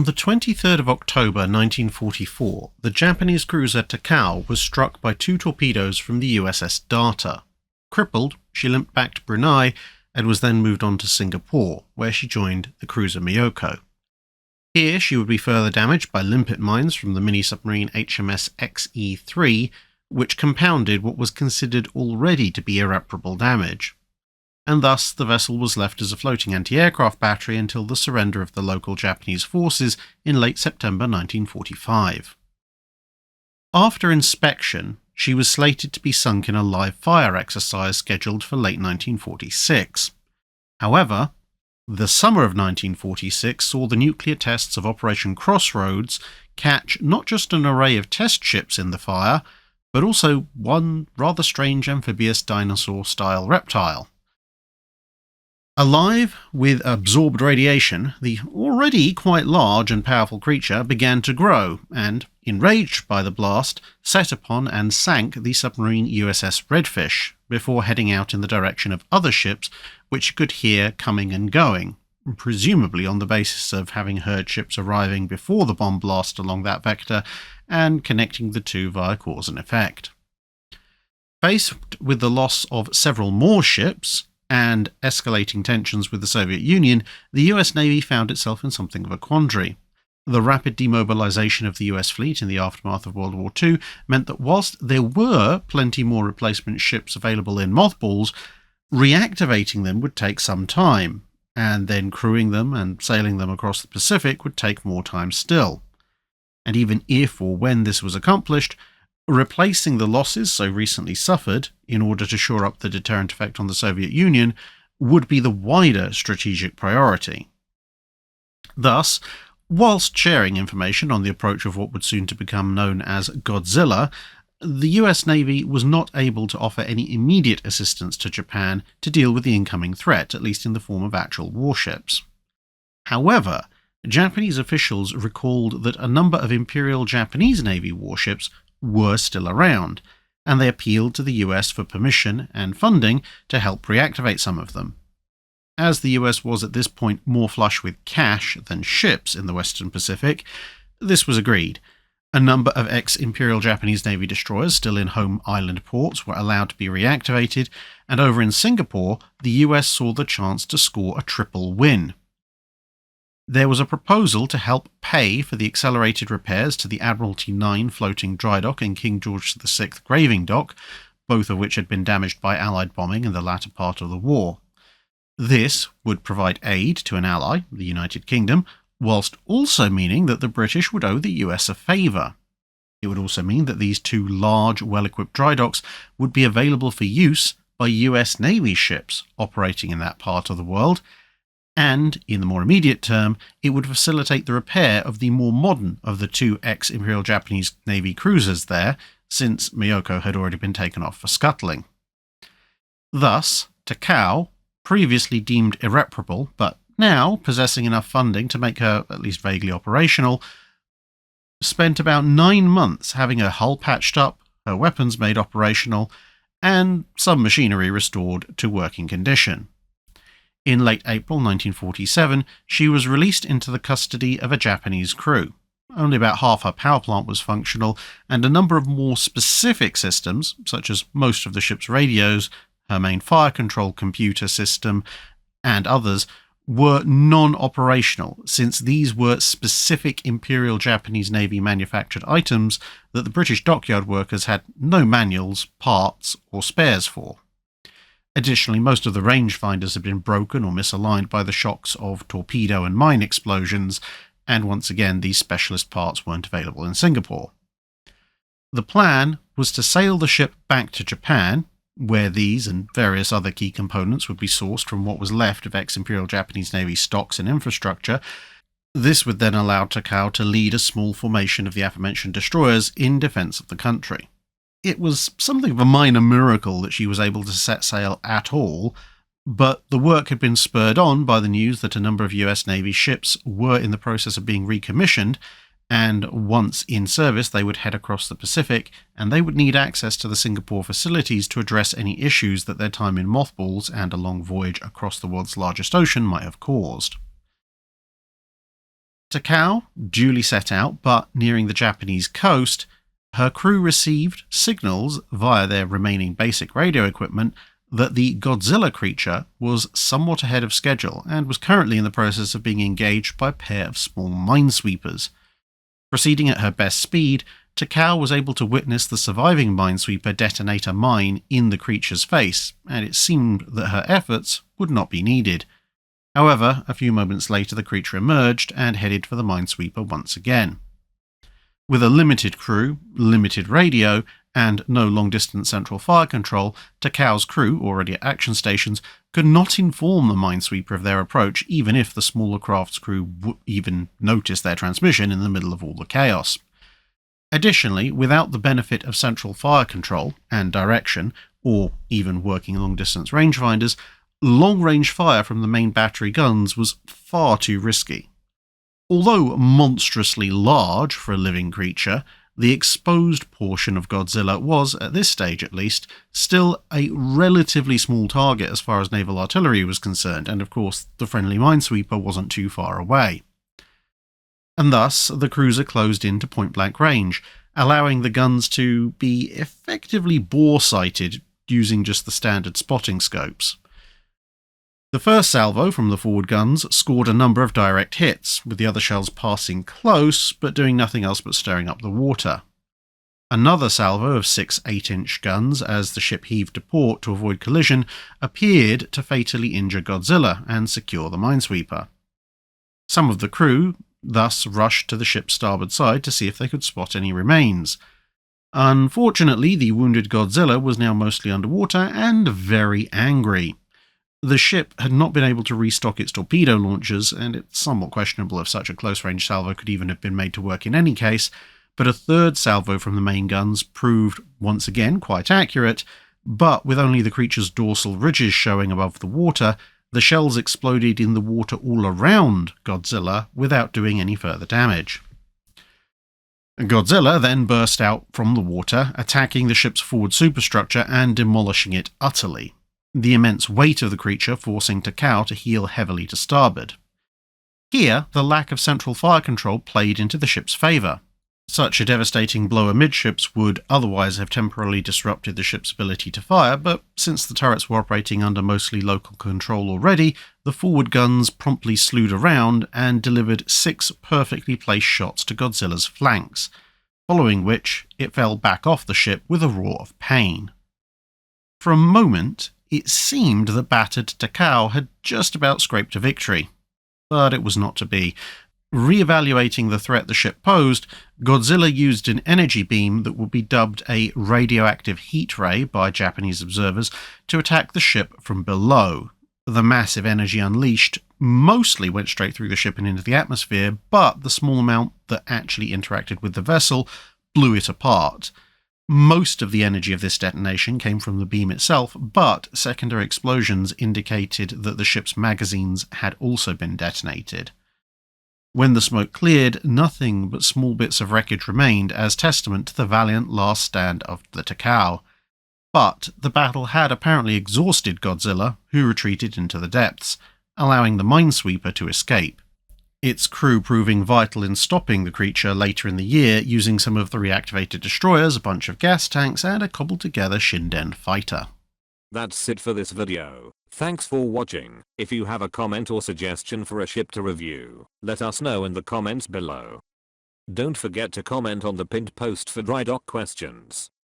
the 23rd of October 1944, the Japanese cruiser Takao was struck by two torpedoes from the USS Data. Crippled, she limped back to Brunei and was then moved on to Singapore, where she joined the cruiser Miyako. Here she would be further damaged by limpet mines from the mini-submarine HMS XE-3, which compounded what was considered already to be irreparable damage. And thus the vessel was left as a floating anti-aircraft battery until the surrender of the local Japanese forces in late September 1945. After inspection, she was slated to be sunk in a live fire exercise scheduled for late 1946. However, the summer of 1946 saw the nuclear tests of Operation Crossroads catch not just an array of test ships in the fire, but also one rather strange amphibious dinosaur-style reptile. Alive with absorbed radiation, the already quite large and powerful creature began to grow and, enraged by the blast, set upon and sank the submarine USS Redfish before heading out in the direction of other ships which it could hear coming and going, presumably on the basis of having heard ships arriving before the bomb blast along that vector and connecting the two via cause and effect. Faced with the loss of several more ships and escalating tensions with the Soviet Union, the US Navy found itself in something of a quandary. The rapid demobilization of the US fleet in the aftermath of World War II meant that whilst there were plenty more replacement ships available in mothballs, reactivating them would take some time, and then crewing them and sailing them across the Pacific would take more time still. And even if or when this was accomplished, replacing the losses so recently suffered in order to shore up the deterrent effect on the Soviet Union would be the wider strategic priority. Thus, whilst sharing information on the approach of what would soon to become known as Godzilla, the US Navy was not able to offer any immediate assistance to Japan to deal with the incoming threat, at least in the form of actual warships. However, Japanese officials recalled that a number of Imperial Japanese Navy warships were still around, and they appealed to the US for permission and funding to help reactivate some of them. As the US was at this point more flush with cash than ships in the Western Pacific, this was agreed. A number of ex-Imperial Japanese Navy destroyers still in home island ports were allowed to be reactivated, and over in Singapore, the US saw the chance to score a triple win. There was a proposal to help pay for the accelerated repairs to the Admiralty 9 floating dry dock and King George VI graving dock, both of which had been damaged by Allied bombing in the latter part of the war. This would provide aid to an ally, the United Kingdom, whilst also meaning that the British would owe the US a favour. It would also mean that these two large, well-equipped dry docks would be available for use by US Navy ships operating in that part of the world, and, in the more immediate term, it would facilitate the repair of the more modern of the two ex-Imperial Japanese Navy cruisers there, since Miyako had already been taken off for scuttling. Thus, Takao, previously deemed irreparable, but now possessing enough funding to make her at least vaguely operational, spent about 9 months having her hull patched up, her weapons made operational, and some machinery restored to working condition. In late April 1947, she was released into the custody of a Japanese crew. Only about half her power plant was functional, and a number of more specific systems, such as most of the ship's radios, her main fire control computer system, and others, were non-operational, since these were specific Imperial Japanese Navy manufactured items that the British dockyard workers had no manuals, parts, or spares for. Additionally, most of the rangefinders had been broken or misaligned by the shocks of torpedo and mine explosions, and once again these specialist parts weren't available in Singapore. The plan was to sail the ship back to Japan, where these and various other key components would be sourced from what was left of ex-Imperial Japanese Navy stocks and infrastructure. This would then allow Takao to lead a small formation of the aforementioned destroyers in defence of the country. It was something of a minor miracle that she was able to set sail at all, but the work had been spurred on by the news that a number of US Navy ships were in the process of being recommissioned, and once in service they would head across the Pacific, and they would need access to the Singapore facilities to address any issues that their time in mothballs and a long voyage across the world's largest ocean might have caused. Takao duly set out, but nearing the Japanese coast, her crew received signals via their remaining basic radio equipment that the Godzilla creature was somewhat ahead of schedule and was currently in the process of being engaged by a pair of small minesweepers. Proceeding at her best speed, Takao was able to witness the surviving minesweeper detonate a mine in the creature's face, and it seemed that her efforts would not be needed. However, a few moments later the creature emerged and headed for the minesweeper once again. With a limited crew, limited radio, and no long-distance central fire control, Takao's crew, already at action stations, could not inform the minesweeper of their approach, even if the smaller craft's crew even noticed their transmission in the middle of all the chaos. Additionally, without the benefit of central fire control and direction, or even working long-distance rangefinders, long-range fire from the main battery guns was far too risky. Although monstrously large for a living creature, the exposed portion of Godzilla was, at this stage at least, still a relatively small target as far as naval artillery was concerned, and of course the friendly minesweeper wasn't too far away. And thus the cruiser closed in to point-blank range, allowing the guns to be effectively bore-sighted using just the standard spotting scopes. The first salvo from the forward guns scored a number of direct hits, with the other shells passing close but doing nothing else but stirring up the water. Another salvo of 6 8-inch guns, as the ship heaved to port to avoid collision, appeared to fatally injure Godzilla and secure the minesweeper. Some of the crew thus rushed to the ship's starboard side to see if they could spot any remains. Unfortunately, the wounded Godzilla was now mostly underwater and very angry. The ship had not been able to restock its torpedo launchers, and it's somewhat questionable if such a close-range salvo could even have been made to work in any case, but a third salvo from the main guns proved once again quite accurate, but with only the creature's dorsal ridges showing above the water, the shells exploded in the water all around Godzilla without doing any further damage. Godzilla then burst out from the water, attacking the ship's forward superstructure and demolishing it utterly, the immense weight of the creature forcing Takao to heel heavily to starboard. Here, the lack of central fire control played into the ship's favour. Such a devastating blow amidships would otherwise have temporarily disrupted the ship's ability to fire, but since the turrets were operating under mostly local control already, the forward guns promptly slewed around and delivered 6 perfectly placed shots to Godzilla's flanks, following which it fell back off the ship with a roar of pain. For a moment, it seemed that battered Takao had just about scraped a victory, but it was not to be. Re-evaluating the threat the ship posed, Godzilla used an energy beam that would be dubbed a radioactive heat ray by Japanese observers to attack the ship from below. The massive energy unleashed mostly went straight through the ship and into the atmosphere, but the small amount that actually interacted with the vessel blew it apart. Most of the energy of this detonation came from the beam itself, but secondary explosions indicated that the ship's magazines had also been detonated. When the smoke cleared, nothing but small bits of wreckage remained as testament to the valiant last stand of the Takao. But the battle had apparently exhausted Godzilla, who retreated into the depths, allowing the minesweeper to escape. Its crew proving vital in stopping the creature later in the year using some of the reactivated destroyers, a bunch of gas tanks, and a cobbled-together Shinden fighter. That's it for this video. Thanks for watching. If you have a comment or suggestion for a ship to review, let us know in the comments below. Don't forget to comment on the pinned post for dry dock questions.